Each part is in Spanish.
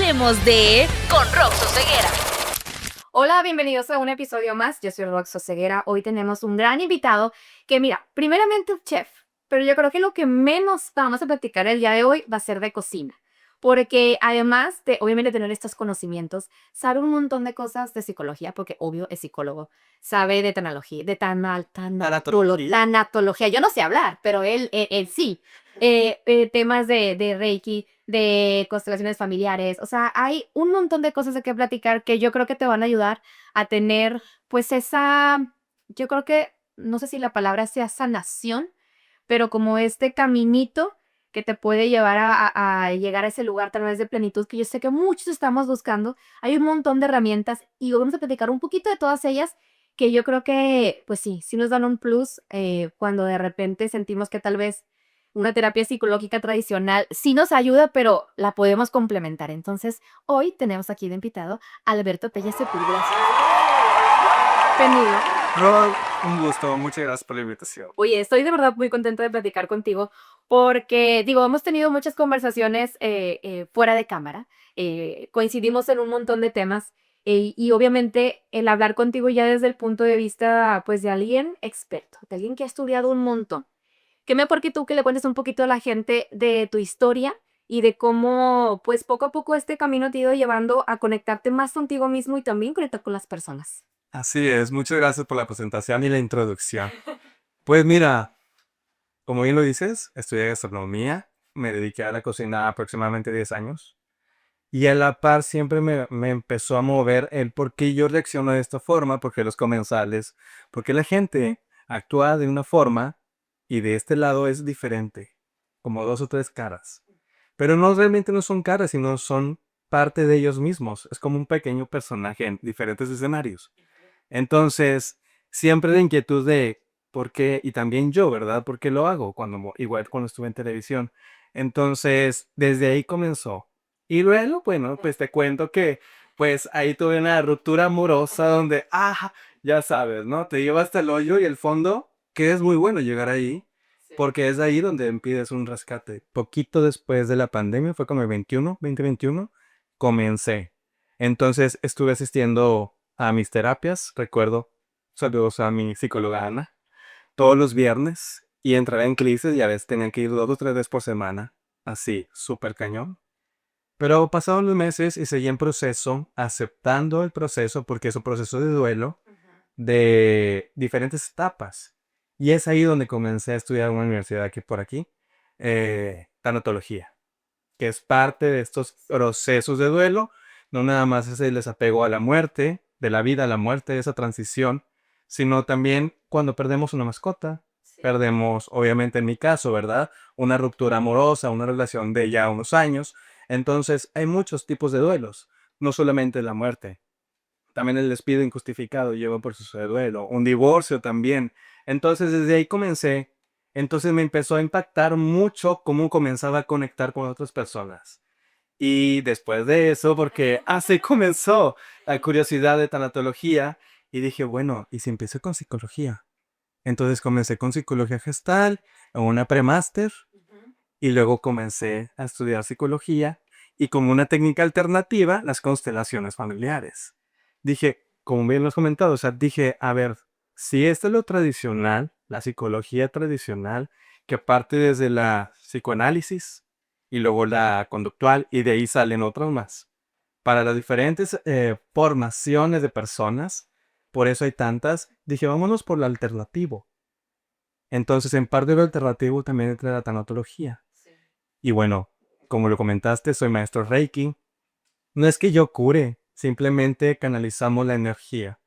hablaremos de con Roxo Ceguera. Hola, bienvenidos a un episodio más. Yo soy Roxo Ceguera. Hoy tenemos un gran invitado que, mira, primeramente un chef, pero yo creo que lo que menos vamos a platicar el día de hoy va a ser de cocina. Porque además de, obviamente, tener estos conocimientos, sabe un montón de cosas de psicología, porque obvio es psicólogo. Sabe de tanatología, de tanatología. Yo no sé hablar, pero él sí. Temas de Reiki, de constelaciones familiares. O sea, hay un montón de cosas de qué platicar que yo creo que te van a ayudar a tener, pues, yo creo que, no sé si la palabra sea sanación, pero como este caminito que te puede llevar a llegar a ese lugar tal vez de plenitud que yo sé que muchos estamos buscando. Hay un montón de herramientas y vamos a platicar un poquito de todas ellas que yo creo que, pues sí nos dan un plus cuando de repente sentimos que tal vez una terapia psicológica tradicional sí nos ayuda, pero la podemos complementar. Entonces, hoy tenemos aquí de invitado a Alberto Telles Sepúlveda. Bienvenido. Rod, un gusto, muchas gracias por la invitación. Oye, estoy de verdad muy contenta de platicar contigo porque, digo, hemos tenido muchas conversaciones fuera de cámara, coincidimos en un montón de temas y obviamente el hablar contigo ya desde el punto de vista, pues, de alguien experto, de alguien que ha estudiado un montón. Qué mejor que tú que le cuentes un poquito a la gente de tu historia y de cómo, pues, poco a poco este camino te ha ido llevando a conectarte más contigo mismo y también conectar con las personas. Así es, muchas gracias por la presentación y la introducción. Pues mira, como bien lo dices, estudié gastronomía, me dediqué a la cocina aproximadamente 10 años y a la par siempre me empezó a mover el por qué yo reacciono de esta forma, porque los comensales, porque la gente actúa de una forma y de este lado es diferente, como dos o tres caras. Pero no realmente no son caras, sino son parte de ellos mismos. Es como un pequeño personaje en diferentes escenarios. Entonces, siempre la inquietud de por qué, y también yo, ¿verdad? ¿Por qué lo hago? Igual cuando estuve en televisión. Entonces, desde ahí comenzó. Y luego, bueno, pues te cuento que, pues ahí tuve una ruptura amorosa donde, ya sabes, ¿no? Te lleva hasta el hoyo y el fondo, que es muy bueno llegar ahí, porque es ahí donde pides un rescate. Poquito después de la pandemia, fue como el 2021, comencé. Entonces estuve asistiendo a mis terapias, recuerdo, saludos a mi psicóloga Ana, todos los viernes y entraba en crisis y a veces tenía que ir 2 o 3 veces por semana, así, súper cañón. Pero pasaron los meses y seguí en proceso, aceptando el proceso porque es un proceso de duelo de diferentes etapas. Y es ahí donde comencé a estudiar en una universidad aquí por aquí, tanatología, que es parte de estos procesos de duelo. No nada más es el desapego a la muerte, de la vida a la muerte, esa transición, sino también cuando perdemos una mascota, perdemos, obviamente en mi caso, ¿verdad? Una ruptura amorosa, una relación de ya unos años. Entonces hay muchos tipos de duelos, no solamente la muerte. También el despido injustificado lleva un proceso de duelo, un divorcio también. Entonces desde ahí comencé. Entonces me empezó a impactar mucho cómo comenzaba a conectar con otras personas. Y después de eso, porque así comenzó la curiosidad de tanatología, y dije, bueno, ¿y si empecé con psicología? Entonces comencé con psicología gestal, en una premáster, y luego comencé a estudiar psicología, y como una técnica alternativa, las constelaciones familiares. Dije, como bien lo has comentado, o sea, dije, a ver, si esto es lo tradicional, la psicología tradicional, que parte desde la psicoanálisis y luego la conductual, y de ahí salen otras más. Para las diferentes formaciones de personas, por eso hay tantas, dije, vámonos por lo alternativo. Entonces, en parte de lo alternativo también entra la tanatología. Y bueno, como lo comentaste, soy maestro Reiki. No es que yo cure, simplemente canalizamos la energía.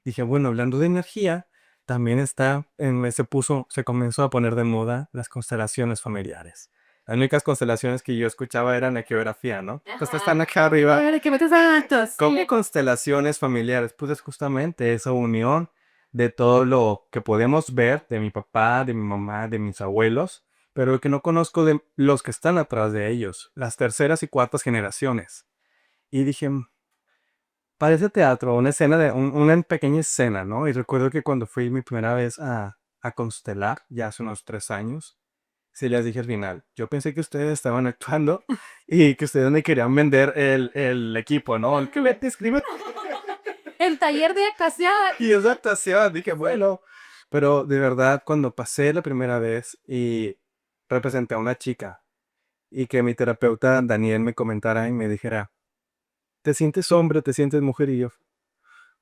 Dije, bueno, hablando de energía, también se comenzó a poner de moda las constelaciones familiares. Las únicas constelaciones que yo escuchaba eran la geografía, ¿no? Estas están acá arriba. A ver, ¿qué metes datos? ¿Cómo constelaciones familiares? Pues es justamente esa unión de todo lo que podemos ver de mi papá, de mi mamá, de mis abuelos, pero que no conozco de los que están atrás de ellos, las terceras y cuartas generaciones. Y dije, parece teatro, una escena una pequeña escena, ¿no? Y recuerdo que cuando fui mi primera vez a constelar, ya hace unos 3 años, Sí, les dije al final, yo pensé que ustedes estaban actuando y que ustedes me querían vender el equipo, ¿no? El que vete, escribe. El taller de actuación. Y esa actuación, dije, bueno. Pero de verdad, cuando pasé la primera vez y representé a una chica y que mi terapeuta Daniel me comentara y me dijera, ¿te sientes hombre o te sientes mujer? Y yo,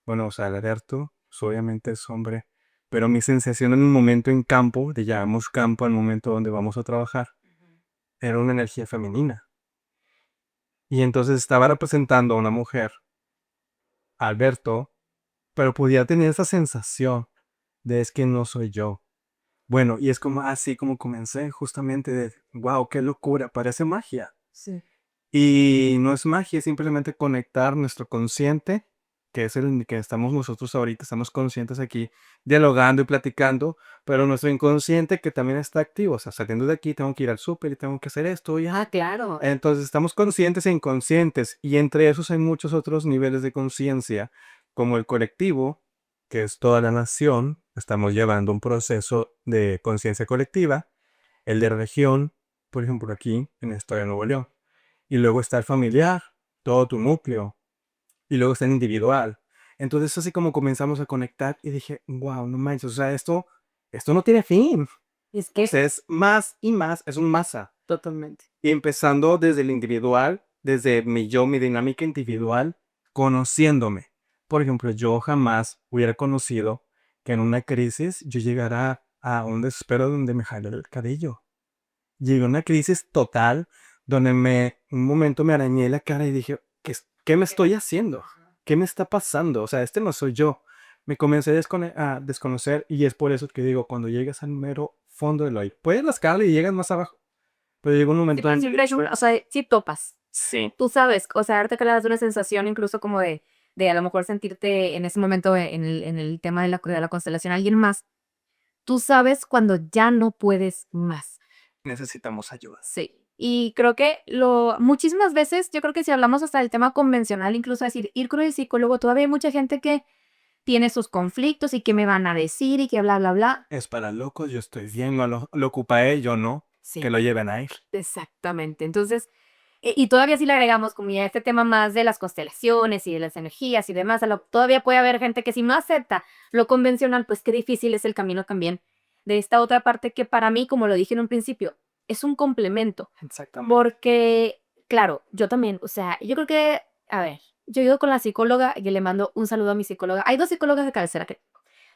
bueno, o sea, Alberto, pues, obviamente es hombre, pero mi sensación en un momento en campo, le llamamos campo al momento donde vamos a trabajar, era una energía femenina. Y entonces estaba representando a una mujer, Alberto, pero podía tener esa sensación de es que no soy yo. Bueno, y es como así como comencé, justamente de, wow, qué locura, parece magia. Sí. Y no es magia, es simplemente conectar nuestro consciente, que es el que estamos nosotros ahorita, estamos conscientes aquí, dialogando y platicando, pero nuestro inconsciente que también está activo, o sea, saliendo de aquí tengo que ir al súper y tengo que hacer esto y Claro. entonces estamos conscientes e inconscientes y entre esos hay muchos otros niveles de conciencia, como el colectivo, que es toda la nación, estamos llevando un proceso de conciencia colectiva, el de región, por ejemplo aquí en el estado de Nuevo León, y luego está el familiar, todo tu núcleo, y luego está el individual. Entonces así como comenzamos a conectar y dije, wow, no manches, o sea, esto no tiene fin. Es que O sea, es más y más, es un masa. totalmente. Y empezando desde el individual, desde mi yo, mi dinámica individual, conociéndome. Por ejemplo, yo jamás hubiera conocido que en una crisis yo llegara a un desespero donde me jale el cabello. Llegué a una crisis total donde un momento me arañé la cara y dije, ¿qué me estoy haciendo? ¿Qué me está pasando? O sea, este no soy yo. Me comencé a desconocer y es por eso que digo, cuando llegas al mero fondo del hoyo, puedes rascarle y llegas más abajo. Pero llegó un momento en O sea, sí topas. sí, Tú sabes, o sea, ahorita que le das una sensación incluso como de a lo mejor sentirte en ese momento en el tema de la constelación a alguien más, tú sabes cuando ya no puedes más. necesitamos ayuda. Sí. Y creo que muchísimas veces, yo creo que si hablamos hasta del tema convencional, incluso decir, ir con el psicólogo, todavía hay mucha gente que tiene sus conflictos y que me van a decir y que bla, bla, bla. Es para locos, yo estoy bien, no lo ocupa él, yo no. Sí. Que lo lleven a él. Exactamente. Entonces, y todavía si le agregamos como ya este tema más de las constelaciones y de las energías y demás, todavía puede haber gente que si no acepta lo convencional, pues qué difícil es el camino también de esta otra parte que para mí, como lo dije en un principio, es un complemento. Exactamente. Porque, claro, yo también, o sea, yo creo que, a ver, yo he ido con la psicóloga y le mando un saludo a mi psicóloga. Hay 2 psicólogas de cabecera,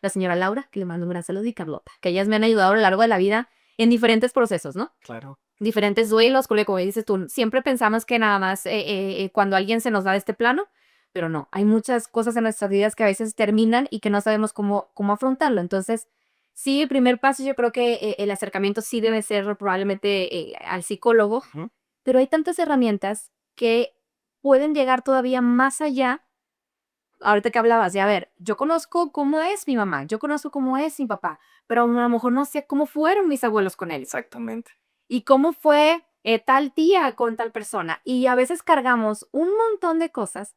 la señora Laura, que le mando un gran saludo, y Carlota, que ellas me han ayudado a lo largo de la vida en diferentes procesos, ¿no? Claro. Diferentes duelos, como dices tú, siempre pensamos que nada más cuando alguien se nos da de este plano, pero no, hay muchas cosas en nuestras vidas que a veces terminan y que no sabemos cómo afrontarlo. Entonces, sí, el primer paso yo creo que el acercamiento sí debe ser probablemente al psicólogo, Ujú. pero hay tantas herramientas que pueden llegar todavía más allá. Ahorita que hablabas de, a ver, yo conozco cómo es mi mamá, yo conozco cómo es mi papá, pero a lo mejor no sé cómo fueron mis abuelos con él. Exactamente. Y cómo fue tal tía con tal persona. Y a veces cargamos un montón de cosas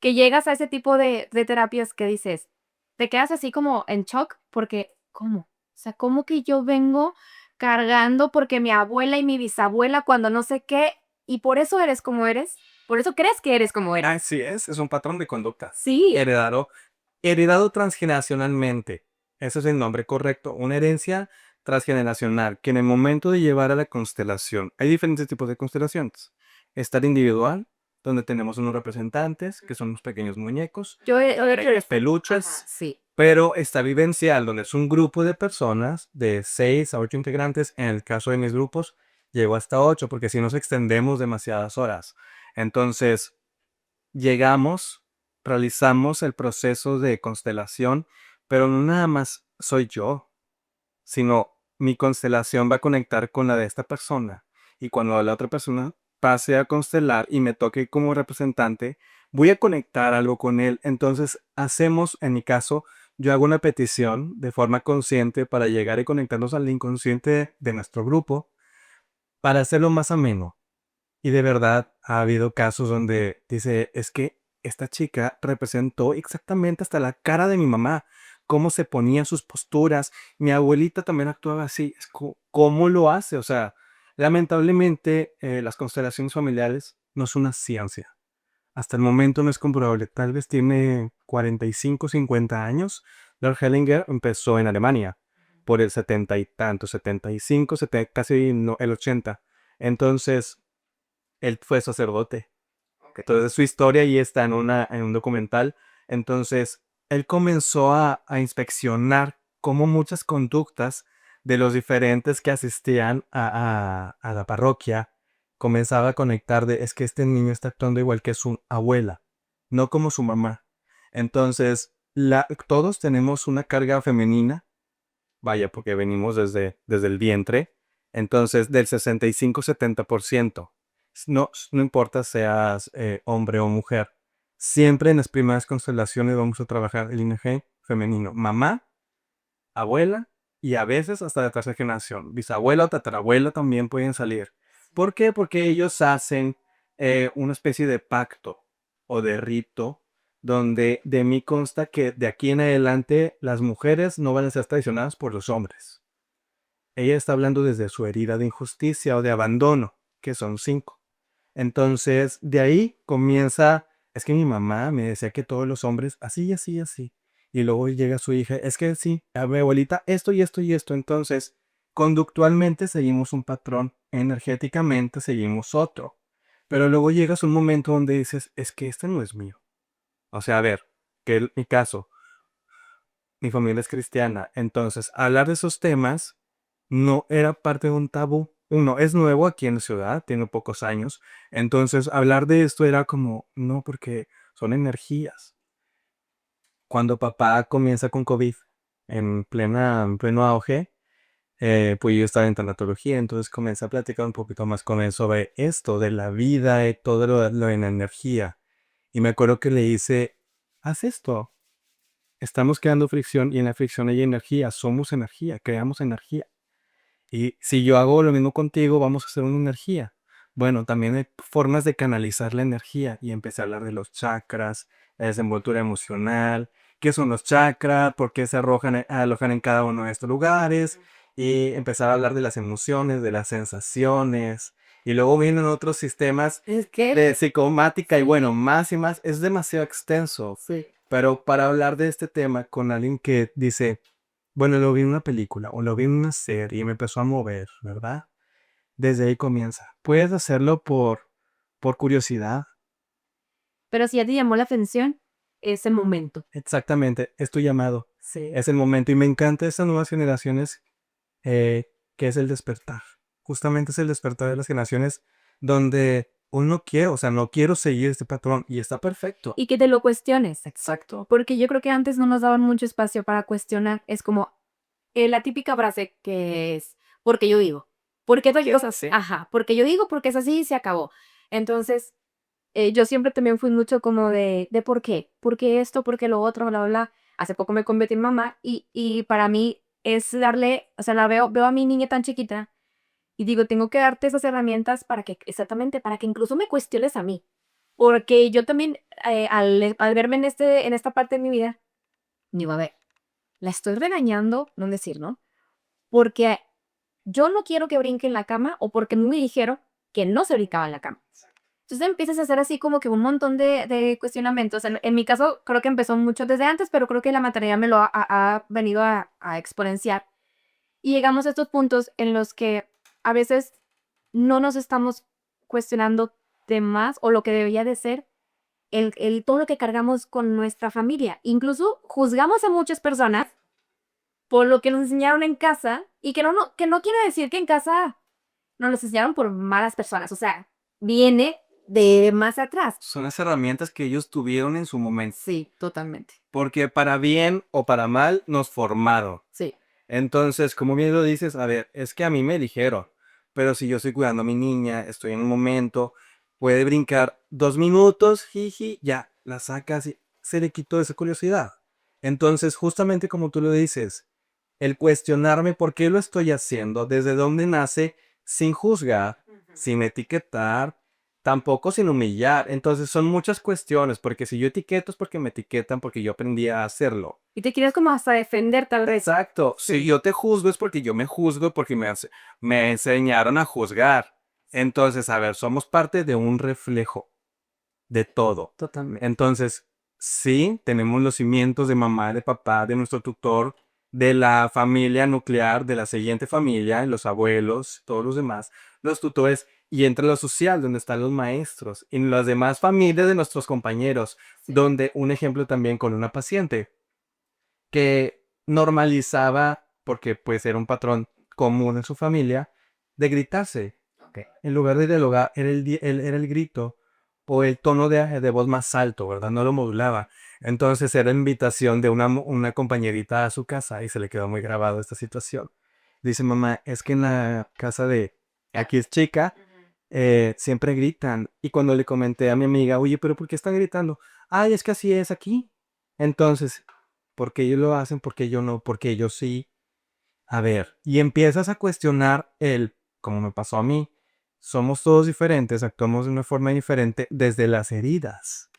que llegas a ese tipo de terapias que dices, te quedas así como en shock porque, ¿cómo? O sea, ¿cómo que yo vengo cargando porque mi abuela y mi bisabuela cuando no sé qué, y por eso eres como eres? ¿Por eso crees que eres como eres? Así es un patrón de conducta. Sí. Heredado transgeneracionalmente. Ese es el nombre correcto. Una herencia transgeneracional que en el momento de llevar a la constelación, hay diferentes tipos de constelaciones. Está el individual, donde tenemos unos representantes, que son unos pequeños muñecos, Yo he hecho esto. peluches, Ajá, sí. pero está vivencial, donde es un grupo de personas de 6 a 8 integrantes. En el caso de mis grupos, llego hasta 8, porque si nos extendemos demasiadas horas. Entonces, llegamos, realizamos el proceso de constelación, pero no nada más soy yo, sino mi constelación va a conectar con la de esta persona. Y cuando la otra persona pase a constelar y me toque como representante, voy a conectar algo con él. Entonces hacemos, en mi caso, yo hago una petición de forma consciente para llegar y conectarnos al inconsciente de nuestro grupo para hacerlo más ameno. Y de verdad ha habido casos donde dice, es que esta chica representó exactamente hasta la cara de mi mamá. cómo se ponían sus posturas. Mi abuelita también actuaba así. ¿Cómo lo hace? O sea, lamentablemente las constelaciones familiares no es una ciencia. Hasta el momento no es comprobable. Tal vez tiene 45, 50 años. Lord Hellinger empezó en Alemania por el 70 y tanto, 75, 70, casi el 80. Entonces, él fue sacerdote. Entonces, su historia ahí está en un documental. Entonces, él comenzó a inspeccionar cómo muchas conductas de los diferentes que asistían a la parroquia comenzaba a conectar es que este niño está actuando igual que su abuela, no como su mamá. Entonces, todos tenemos una carga femenina, vaya, porque venimos desde el vientre, entonces del 65-70%. No importa seas hombre o mujer, siempre en las primeras constelaciones vamos a trabajar el linaje femenino, mamá, abuela y a veces hasta la tercera generación, bisabuela o tatarabuela también pueden salir. ¿Por qué? Porque ellos hacen una especie de pacto o de rito donde de mí consta que de aquí en adelante las mujeres no van a ser traicionadas por los hombres. Ella está hablando desde su herida de injusticia o de abandono, que son 5. Entonces, de ahí comienza, es que mi mamá me decía que todos los hombres, así, así, así. Y luego llega su hija, es que sí, a mi abuelita, esto y esto y esto. Entonces, conductualmente seguimos un patrón, energéticamente seguimos otro. Pero luego llegas a un momento donde dices, es que este no es mío. O sea, a ver, que mi caso, mi familia es cristiana. Entonces, hablar de esos temas no era parte de un tabú. Uno, es nuevo aquí en la ciudad, tiene pocos años. Entonces, hablar de esto era como, no, porque son energías. Cuando papá comienza con COVID, en pleno auge, pues yo estaba en tanatología, entonces comencé a platicar un poquito más con él sobre esto, de la vida y todo lo de la energía. Y me acuerdo que le hice, haz esto. Estamos creando fricción y en la fricción hay energía, somos energía, creamos energía. Y si yo hago lo mismo contigo, vamos a hacer una energía. Bueno, también hay formas de canalizar la energía y empecé a hablar de los chakras, la desenvoltura emocional, qué son los chakras, por qué se alojan en cada uno de estos lugares y empezar a hablar de las emociones, de las sensaciones. Y luego vienen otros sistemas Es que, de psicomática y bueno, más y más, es demasiado extenso. sí. Pero para hablar de este tema con alguien que dice, bueno, lo vi en una película o lo vi en una serie y me empezó a mover, ¿verdad? Desde ahí comienza. Puedes hacerlo por curiosidad. Pero si ya te llamó la atención, es el momento. Exactamente, es tu llamado. Sí. Es el momento. Y me encanta estas nuevas generaciones que es el despertar. Justamente es el despertar de las generaciones donde uno quiere, o sea, no quiero seguir este patrón y está perfecto. Y que te lo cuestiones. Exacto. Porque yo creo que antes no nos daban mucho espacio para cuestionar. Es como la típica frase que es, porque yo digo. Porque yo, Es así. ajá, porque yo digo, porque es así y se acabó. Entonces, yo siempre también fui mucho como de por qué esto, por qué lo otro, bla, bla, bla. Hace poco me convertí en mamá y para mí es darle, o sea, veo a mi niña tan chiquita y digo, tengo que darte esas herramientas para que, exactamente, para que incluso me cuestiones a mí. Porque yo también, al verme en esta parte de mi vida, digo, a ver, la estoy regañando, no decir, ¿no? Porque yo no quiero que brinque en la cama o porque me dijeron que no se brincaba en la cama. Entonces empiezas a hacer así como que un montón de cuestionamientos. En mi caso, creo que empezó mucho desde antes, pero creo que la maternidad me lo ha venido a exponenciar. Y llegamos a estos puntos en los que a veces no nos estamos cuestionando de más o lo que debería de ser todo lo que cargamos con nuestra familia. Incluso juzgamos a muchas personas por lo que nos enseñaron en casa y que no quiere decir que en casa nos los enseñaron por malas personas. O sea, viene de más atrás. Son las herramientas que ellos tuvieron en su momento. Sí, totalmente. Porque para bien o para mal nos formaron. Sí. Entonces, como bien lo dices, a ver, es que a mí me dijeron, pero si yo estoy cuidando a mi niña, estoy en un momento, puede brincar 2 minutos, jiji, ya, la sacas y se le quitó esa curiosidad. Entonces, justamente como tú lo dices, el cuestionarme por qué lo estoy haciendo, desde dónde nace, sin juzgar, sin etiquetar, tampoco sin humillar. Entonces son muchas cuestiones, porque si yo etiqueto es porque me etiquetan, porque yo aprendí a hacerlo. Y te quieres como hasta defender tal vez. Exacto. Si yo te juzgo es porque yo me juzgo, porque me enseñaron a juzgar. Entonces, a ver, somos parte de un reflejo de todo. Totalmente. Entonces, sí, tenemos los cimientos de mamá, de papá, de nuestro tutor, de la familia nuclear, de la siguiente familia, los abuelos, todos los demás, los tutores, y entra lo social, donde están los maestros, y las demás familias de nuestros compañeros, donde un ejemplo también con una paciente que normalizaba, porque pues era un patrón común en su familia, de gritarse. Ok. En lugar de dialogar, era el grito o el tono de voz más alto, ¿verdad? No lo modulaba. Entonces era invitación de una compañerita a su casa y se le quedó muy grabado esta situación. Dice, mamá, es que en la casa de aquí es chica, siempre gritan. Y cuando le comenté a mi amiga, oye, pero ¿por qué están gritando? Ay, es que así es aquí. Entonces, ¿por qué ellos lo hacen? ¿Por qué yo no? ¿Por qué ellos sí? A ver, y empiezas a cuestionar como me pasó a mí, somos todos diferentes, actuamos de una forma diferente desde las heridas.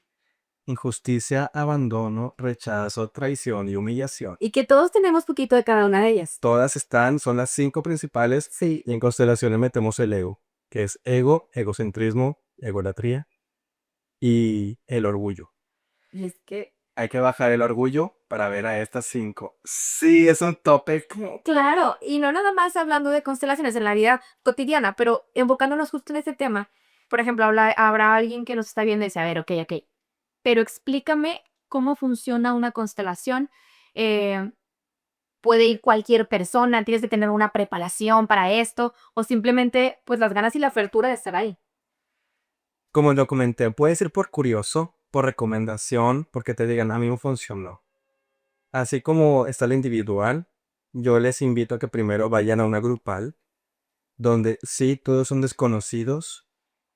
Injusticia, abandono, rechazo, traición y humillación. Y que todos tenemos poquito de cada una de ellas. Todas son las 5 principales Sí. y en constelaciones metemos el ego, que es ego, egocentrismo, egolatría y el orgullo. Y es que, Hay que bajar el orgullo para ver a estas 5. Sí, es un tope. claro, y no nada más hablando de constelaciones en la vida cotidiana, pero enfocándonos justo en este tema. Por ejemplo, habrá alguien que nos está viendo y dice, a ver, ok, pero explícame cómo funciona una constelación. Eh, Puede ir cualquier persona, tienes que tener una preparación para esto, o simplemente, pues, las ganas y la apertura de estar ahí. Como lo comenté, puedes ir por curioso, por recomendación, porque te digan, a mí me funcionó. Así como está la individual, yo les invito a que primero vayan a una grupal, donde sí, todos son desconocidos.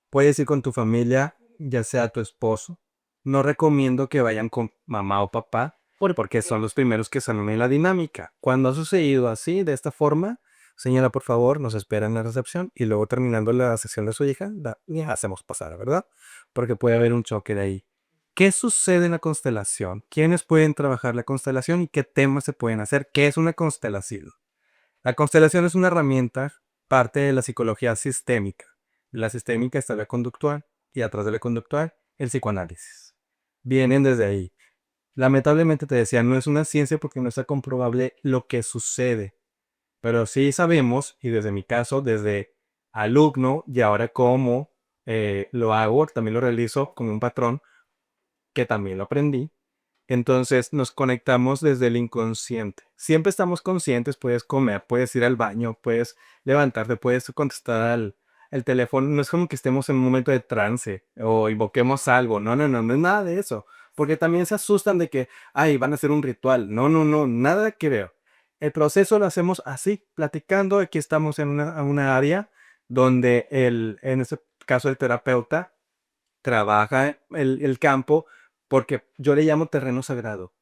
Puedes ir con tu familia, ya sea tu esposo. No recomiendo que vayan con mamá o papá, porque son los primeros que salen en la dinámica. Cuando ha sucedido así, de esta forma, señora, por favor, nos espera en la recepción y luego terminando la sesión de su hija, ya hacemos pasar, ¿verdad? Porque puede haber un choque de ahí. ¿Qué sucede en la constelación? ¿Quiénes pueden trabajar la constelación y qué temas se pueden hacer? ¿Qué es una constelación? La constelación es una herramienta, parte de la psicología sistémica. La sistémica está la conductual y atrás de la conductual, el psicoanálisis. Vienen desde ahí. Lamentablemente te decía, no es una ciencia porque no está comprobable lo que sucede. Pero sí sabemos, y desde mi caso, desde alumno y ahora como lo hago, también lo realizo como un patrón, que también lo aprendí. Entonces nos conectamos desde el inconsciente. Siempre estamos conscientes, puedes comer, puedes ir al baño, puedes levantarte, puedes contestar al teléfono. No es como que estemos en un momento de trance o invoquemos algo. No, no, no, no es nada de eso. Porque también se asustan de que, ay, van a hacer un ritual. No, no, no, nada que ver. El proceso lo hacemos así, platicando. Aquí estamos en una área donde en este caso el terapeuta trabaja el campo porque yo le llamo terreno sagrado.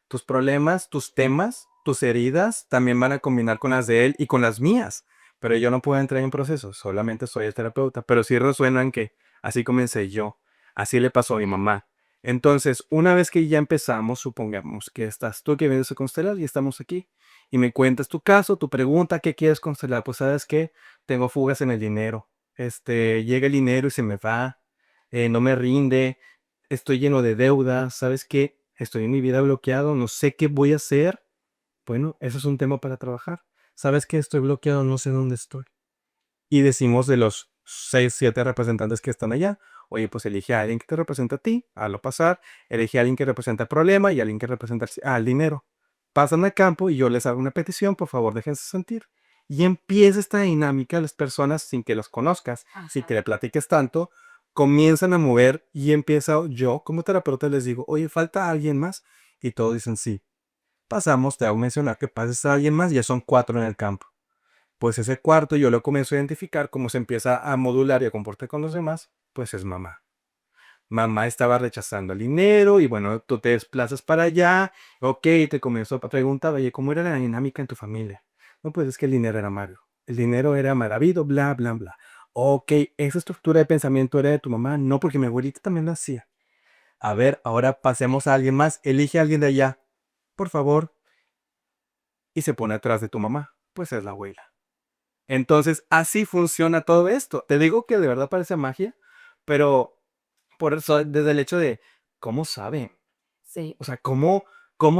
Tus problemas, tus temas, tus heridas también van a combinar con las de él y con las mías. Pero yo no puedo entrar en proceso, solamente soy el terapeuta. Pero sí resuenan que así comencé yo, así le pasó a mi mamá. Entonces, una vez que ya empezamos, supongamos que estás tú que vienes a constelar y estamos aquí, y me cuentas tu caso, tu pregunta, ¿qué quieres constelar? Pues sabes que tengo fugas en el dinero. Llega el dinero y se me va, no me rinde, estoy lleno de deudas, ¿sabes qué? Estoy en mi vida bloqueado, no sé qué voy a hacer. Bueno, eso es un tema para trabajar. ¿Sabes qué? Estoy bloqueado, no sé dónde estoy. Y decimos de los 6 7 representantes que están allá, oye, pues elige a alguien que te representa a ti, hazlo pasar, elige a alguien que representa el problema y a alguien que representa el dinero. Pasan al campo y yo les hago una petición, por favor, déjense sentir. Y empieza esta dinámica, las personas sin que los conozcas, sin que le platiques tanto, comienzan a mover y empieza yo como terapeuta les digo, oye, falta alguien más. Y todos dicen sí. Pasamos, te hago mencionar que pases a alguien más, ya son 4 en el campo. Pues ese cuarto yo lo comienzo a identificar, cómo se empieza a modular y a comportar con los demás, pues es mamá. Mamá estaba rechazando el dinero y bueno, tú te desplazas para allá, ok, te comienzo a preguntar, oye, ¿cómo era la dinámica en tu familia? No, pues es que el dinero era malo. El dinero era maravilloso, bla, bla, bla. Ok, esa estructura de pensamiento era de tu mamá. No, porque mi abuelita también lo hacía. A ver, ahora pasemos a alguien más. Elige a alguien de allá, por favor. Y se pone atrás de tu mamá. Pues es la abuela. Entonces, así funciona todo esto. Te digo que de verdad parece magia, pero por eso, desde el hecho de, ¿cómo saben? Sí. O sea, ¿cómo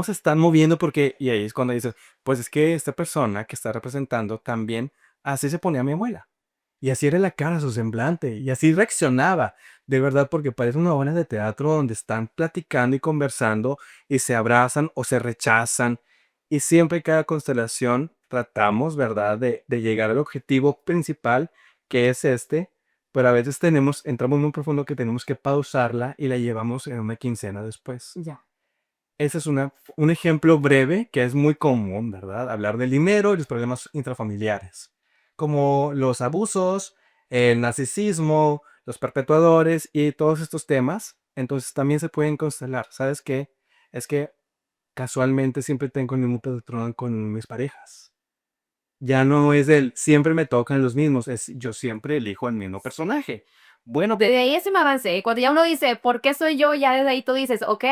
se están moviendo? Porque, y ahí es cuando dices, pues es que esta persona que está representando también, así se ponía mi abuela. Y así era la cara, su semblante, y así reaccionaba, de verdad, porque parece una obra de teatro donde están platicando y conversando y se abrazan o se rechazan. Y siempre cada constelación tratamos, ¿verdad?, de llegar al objetivo principal, que es este, pero a veces entramos muy profundo que tenemos que pausarla y la llevamos en una quincena después. Ya. Ese es un ejemplo breve que es muy común, ¿verdad? Hablar del dinero y los problemas intrafamiliares, como los abusos, el narcisismo, los perpetuadores y todos estos temas. Entonces también se pueden constelar. ¿Sabes qué? Es que casualmente siempre tengo el mismo patrón con mis parejas. Ya no es el siempre me tocan los mismos, es yo siempre elijo el mismo personaje. Bueno, Desde ahí es un avance. Cuando ya uno dice, ¿por qué soy yo? Ya desde ahí tú dices, ok,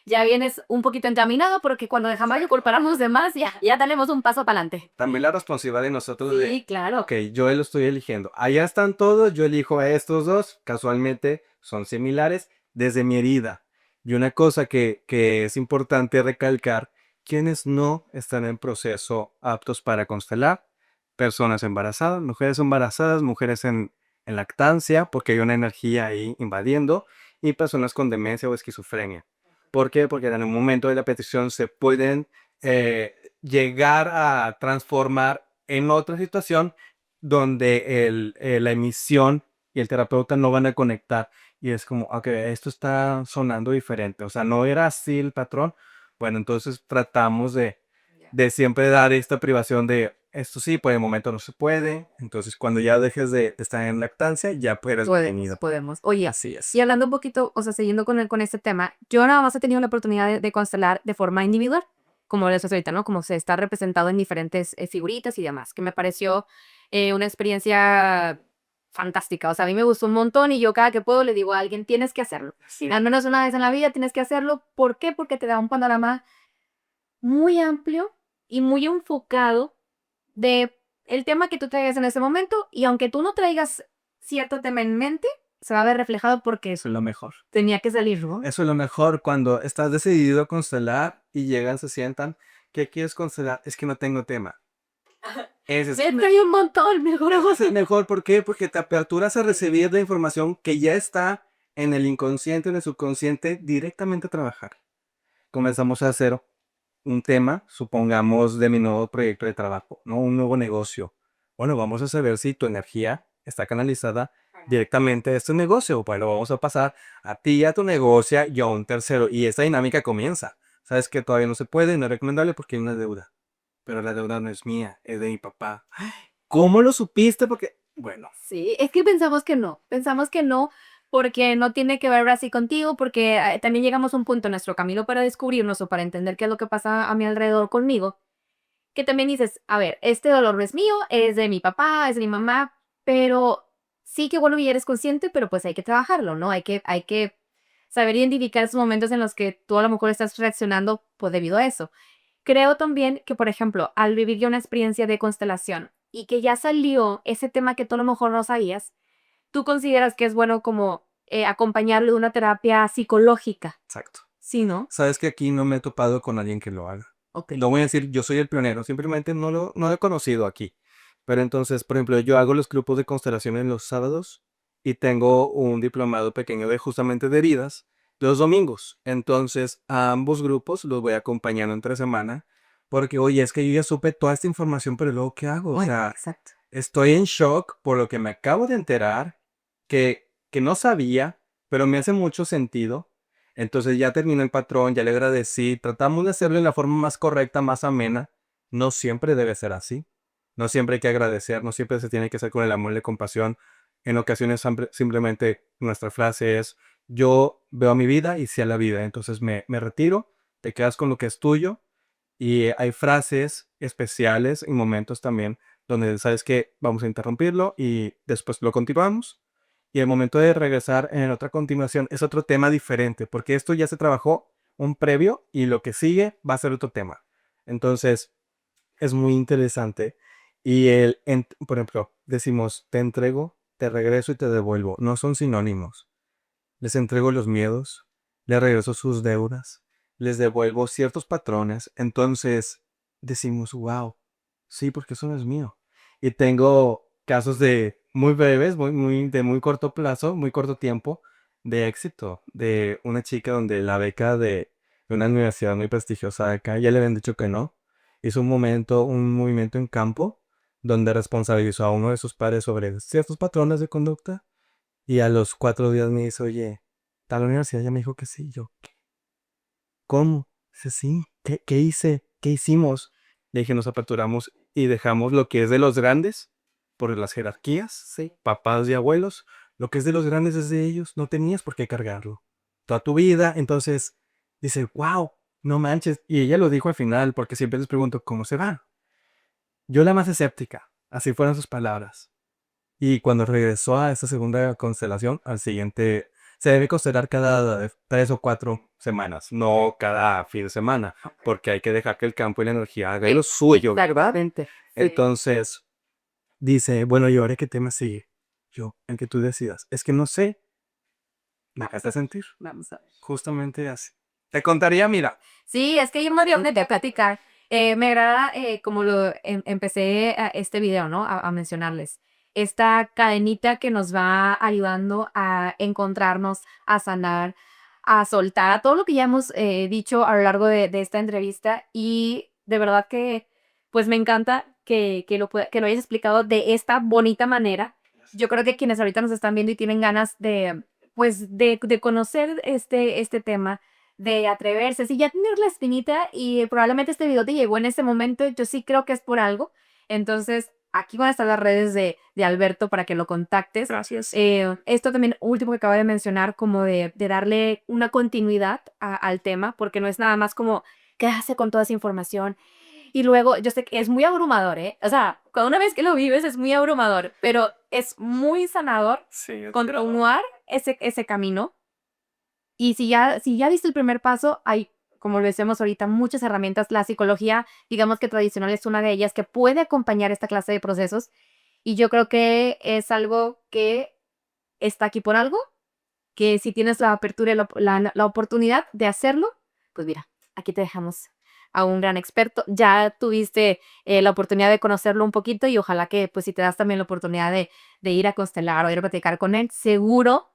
ya vienes un poquito encaminado porque cuando dejamos de culpar a los demás, ya tenemos un paso para adelante. también la responsabilidad de nosotros de, Sí, claro. ok, yo lo estoy eligiendo. Allá están todos, yo elijo a estos dos, casualmente son similares desde mi herida. Y una cosa que es importante recalcar, quienes no están en proceso aptos para constelar, personas embarazadas, mujeres en lactancia, porque hay una energía ahí invadiendo, y personas con demencia o esquizofrenia. ¿Por qué? Porque en el momento de la petición se pueden llegar a transformar en otra situación donde la emisión y el terapeuta no van a conectar. Y es como, ok, esto está sonando diferente. O sea, no era así el patrón. Bueno, entonces tratamos de siempre dar esta privación de esto sí, por el momento no se puede. Entonces, cuando ya dejes de estar en lactancia, ya puedes venir. Podemos. Oye, Así es. y hablando un poquito, o sea, siguiendo con este tema, yo nada más he tenido la oportunidad de constelar de forma individual, como lo es ahorita, ¿no? Como se está representado en diferentes figuritas y demás, que me pareció una experiencia fantástica. O sea, a mí me gustó un montón y yo cada que puedo le digo a alguien, tienes que hacerlo. Sí. Al menos una vez en la vida tienes que hacerlo. ¿Por qué? Porque te da un panorama muy amplio y muy enfocado de el tema que tú traigas en ese momento y aunque tú no traigas cierto tema en mente, se va a ver reflejado porque Eso es lo mejor. tenía que salir, ¿no? Eso es lo mejor cuando estás decidido a constelar y llegan, se sientan. ¿Qué quieres constelar? Es que no tengo tema. Ese es, Me trae un montón, mejor ese es mejor. ¿Por qué? Porque te aperturas a recibir la información que ya está en el inconsciente, en el subconsciente, directamente a trabajar. Comenzamos a hacer un tema, supongamos, de mi nuevo proyecto de trabajo, ¿no? Un nuevo negocio. Bueno, vamos a saber si tu energía está canalizada directamente a este negocio. Bueno, vamos a pasar a ti, a tu negocio y a un tercero. Y esta dinámica comienza. Sabes que todavía no se puede, no es recomendable porque hay una deuda. Pero la deuda no es mía, es de mi papá. ¿Cómo lo supiste? Porque, bueno, Sí, es que pensamos que no, porque no tiene que ver así contigo, porque también llegamos a un punto en nuestro camino para descubrirnos o para entender qué es lo que pasa a mi alrededor conmigo, que también dices, a ver, este dolor no es mío, es de mi papá, es de mi mamá, pero sí que bueno, y eres consciente, pero pues hay que trabajarlo, ¿no? Hay que saber identificar esos momentos en los que tú a lo mejor estás reaccionando pues debido a eso. Creo también que, por ejemplo, al vivir ya una experiencia de constelación y que ya salió ese tema que tú a lo mejor no sabías, tú consideras que es bueno como acompañarlo de una terapia psicológica, exacto. ¿sí, no? Sabes que aquí no me he topado con alguien que lo haga. Ok. Lo voy a decir, yo soy el pionero, simplemente no lo he conocido aquí. Pero entonces, por ejemplo, yo hago los grupos de constelaciones los sábados y tengo un diplomado pequeño de justamente de heridas los domingos. Entonces, a ambos grupos los voy acompañando entre semana porque, oye, es que yo ya supe toda esta información, pero luego, ¿qué hago? O sea, Exacto. estoy en shock por lo que me acabo de enterar, que no sabía, pero me hace mucho sentido. Entonces ya terminó el patrón, ya le agradecí. Tratamos de hacerlo en la forma más correcta, más amena. No siempre debe ser así. No siempre hay que agradecer, no siempre se tiene que hacer con el amor y la compasión. En ocasiones simplemente nuestra frase es, yo veo mi vida y sé a la vida. Entonces me retiro, te quedas con lo que es tuyo. Y hay frases especiales y momentos también donde sabes que vamos a interrumpirlo y después lo continuamos. Y el momento de regresar en otra continuación es otro tema diferente, porque esto ya se trabajó un previo y lo que sigue va a ser otro tema. Entonces, es muy interesante. Y por ejemplo, decimos, te entrego, te regreso y te devuelvo. No son sinónimos. Les entrego los miedos, les regreso sus deudas, les devuelvo ciertos patrones. Entonces, decimos, wow, sí, porque eso no es mío. Y tengo casos de muy breves, de muy corto plazo, muy corto tiempo, de éxito, de una chica donde la beca de una universidad muy prestigiosa de acá, ya le habían dicho que no. Hizo un movimiento en campo, donde responsabilizó a uno de sus padres sobre ciertos patrones de conducta. Y a los 4 días me dice, oye, tal universidad ya me dijo que sí. Yo, ¿cómo? Dice, sí. ¿Qué hice? ¿Qué hicimos? Le dije, nos aperturamos y dejamos lo que es de los grandes, por las jerarquías, Sí. papás y abuelos. Lo que es de los grandes es de ellos. No tenías por qué cargarlo. Toda tu vida. Entonces, dice, wow, no manches. Y ella lo dijo al final, porque siempre les pregunto, ¿cómo se va? Yo la más escéptica. Así fueron sus palabras. Y cuando regresó a esta segunda constelación, al siguiente, se debe constelar cada 3 o 4 semanas, no cada fin de semana, porque hay que dejar que el campo y la energía haga lo suyo, ¿verdad? Exactamente. Sí. Entonces, dice, bueno, ¿y ahora qué tema sigue? Yo, el que tú decidas. Es que no sé, me dejaste sentir. Vamos a ver. Justamente así. Te contaría, mira, Sí, es que yo me dio de platicar. Me agrada como empecé este video, ¿no? A mencionarles. Esta cadenita que nos va ayudando a encontrarnos, a sanar, a soltar todo lo que ya hemos dicho a lo largo de esta entrevista. Y de verdad que, pues me encanta que lo hayas explicado de esta bonita manera. Yo creo que quienes ahorita nos están viendo y tienen ganas de, pues, de conocer este tema de atreverse, sí, ya tener la espinita y probablemente este video te llegó en este momento, yo sí creo que es por algo. Entonces, aquí van a estar las redes de Alberto para que lo contactes. gracias. Esto también, último que acabo de mencionar, como de darle una continuidad al tema, porque no es nada más como quedarse con toda esa información. Y luego, yo sé que es muy abrumador, ¿eh? O sea, cuando una vez que lo vives es muy abrumador, pero es muy sanador Sí, continuar ese camino. Y si ya diste el primer paso, hay, como lo decíamos ahorita, muchas herramientas. La psicología, digamos que tradicional es una de ellas que puede acompañar esta clase de procesos. Y yo creo que es algo que está aquí por algo, que si tienes la apertura y la oportunidad de hacerlo, pues mira, aquí te dejamos a un gran experto. Ya tuviste la oportunidad de conocerlo un poquito y ojalá que pues si te das también la oportunidad de ir a constelar o ir a platicar con él, seguro,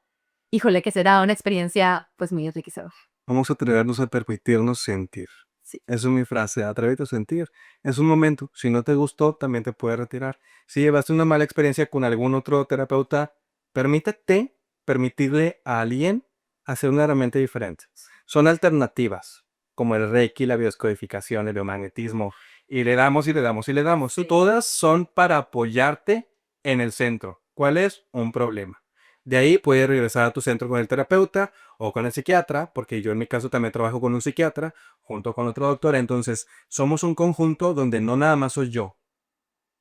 híjole, que será una experiencia pues muy enriquecedora. Vamos a atrevernos a permitirnos sentir. Sí. Esa es mi frase, atrévete a sentir. Es un momento, si no te gustó, también te puedes retirar. Si llevaste una mala experiencia con algún otro terapeuta, permitirle a alguien hacer una herramienta diferente. Son alternativas, como el Reiki, la biodescodificación, el biomagnetismo, y le damos y le damos y le damos. Sí. Todas son para apoyarte en el centro. ¿Cuál es? Un problema. De ahí puedes regresar a tu centro con el terapeuta o con el psiquiatra, porque yo en mi caso también trabajo con un psiquiatra junto con otro doctor. Entonces, somos un conjunto donde no nada más soy yo,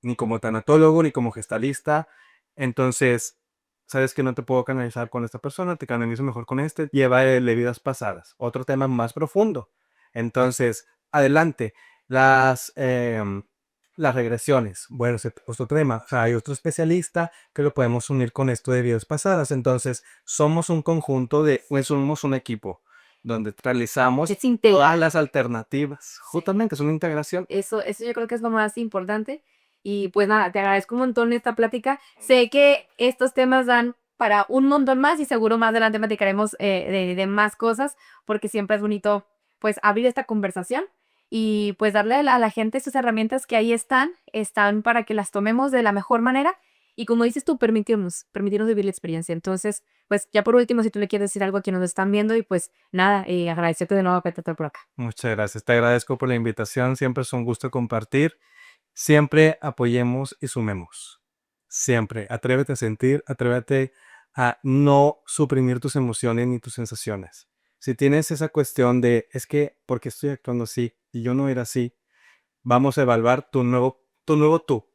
ni como tanatólogo, ni como gestalista. Entonces, sabes que no te puedo canalizar con esta persona, te canalizo mejor con este. Lleva el de vidas pasadas, otro tema más profundo. Entonces, adelante. Las regresiones, bueno, es otro tema. O sea, hay otro especialista que lo podemos unir con esto de vidas pasadas. Entonces, somos un conjunto pues somos un equipo donde realizamos Es integral. todas las alternativas. Justamente, es una integración. Eso yo creo que es lo más importante. Y pues nada, te agradezco un montón esta plática. Sé que estos temas dan para un montón más y seguro más adelante platicaremos de más cosas porque siempre es bonito pues abrir esta conversación y pues darle a la gente estas herramientas que ahí están para que las tomemos de la mejor manera y como dices tú, permitirnos vivir la experiencia. Entonces, pues ya por último, si tú le quieres decir algo a quienes nos están viendo y pues nada, agradecerte de nuevo por estar por acá. Muchas gracias. Te agradezco por la invitación. Siempre es un gusto compartir. Siempre apoyemos y sumemos. Siempre. Atrévete a sentir, atrévete a no suprimir tus emociones ni tus sensaciones. Si tienes esa cuestión de, es que, ¿por qué estoy actuando así? Y yo no era así. Vamos a evaluar tu nuevo tú.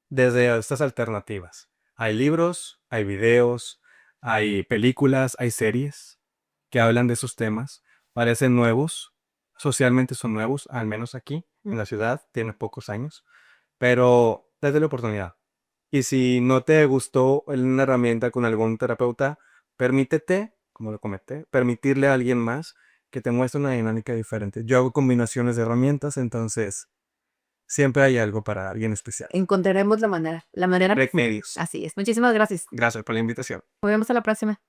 desde estas alternativas. Hay libros, hay videos, hay películas, hay series que hablan de esos temas. Parecen nuevos, socialmente son nuevos, al menos aquí en la ciudad, tienen pocos años, pero date la oportunidad. Y si no te gustó una herramienta con algún terapeuta, permítete, como lo comenté, permitirle a alguien más que te muestre una dinámica diferente. Yo hago combinaciones de herramientas, entonces siempre hay algo para alguien especial. Encontraremos la manera. La manera. Break Medios. Así es. Muchísimas gracias. Gracias por la invitación. Nos vemos a la próxima.